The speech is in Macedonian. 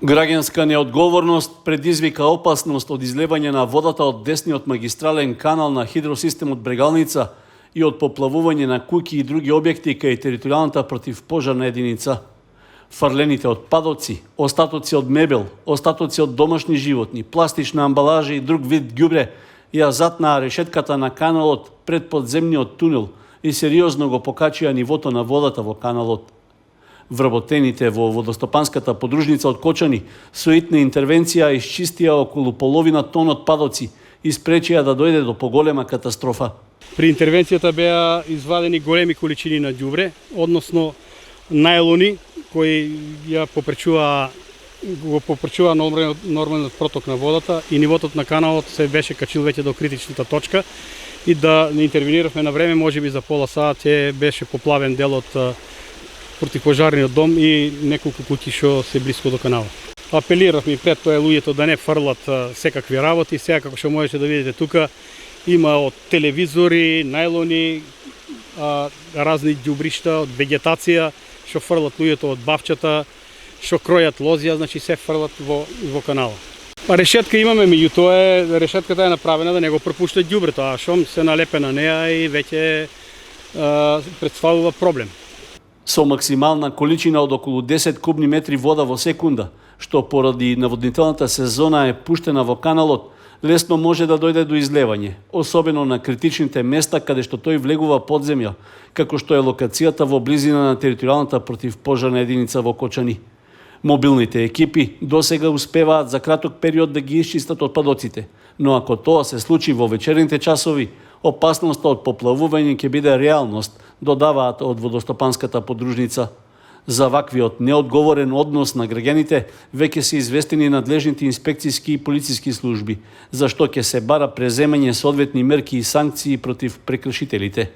Граѓанска неодговорност предизвика опасност од излевање на водата од десниот магистрален канал на хидросистемот Брегалница и од поплавување на куќи и други објекти кај територијалната противпожарна единица. Фрлените отпадоци, остатоци од мебел, остатоци од домашни животни, пластична амбалажа и друг вид ѓубре ја затнаа решетката на каналот пред подземниот тунел и сериозно го покачија нивото на водата во каналот. Вработените во водостопанската подружница од Кочани со итна интервенција исчистија околу половина тон отпадоци и спречија да дојде до поголема катастрофа. При интервенцијата беа извадени големи количини на ѓубре, односно најлони кои го попречува нормалниот проток на водата и нивото на каналот се беше качил веќе до критичната точка и да не интервениравме на време, можеби за пола сат ќе беше поплавен дел од противпожарниот дом и неколку куќи што се блиско до каналот. Апелиравме пред тоа луѓето да не фрлат секакви работи, сега како што можете да видите тука има од телевизори, најлони, разни ѓубришта од вегетација што фрлат луѓето од бавчата, што кројат лозија, значи се фрлат во канала. Решетка имаме, меѓутоа решетката е направена да не го пропушта ѓубрето, а шом се налепе на неа и веќе претставува проблем. Со максимална количина од околу 10 кубни метри вода во секунда, што поради наводнителната сезона е пуштена во каналот, лесно може да дојде до излевање, особено на критичните места каде што тој влегува под земја, како што е локацијата во близина на територијалната противпожарна единица во Кочани. Мобилните екипи досега успеваат за краток период да ги исчистат отпадоците, но ако тоа се случи во вечерните часови, опасноста од поплавување ќе биде реалност, додаваат од водостопанската подружница. За ваквиот неодговорен однос на граѓаните веќе се известени надлежните инспекцијски и полициски служби, за што ќе се бара преземање соодветни мерки и санкции против прекршителите.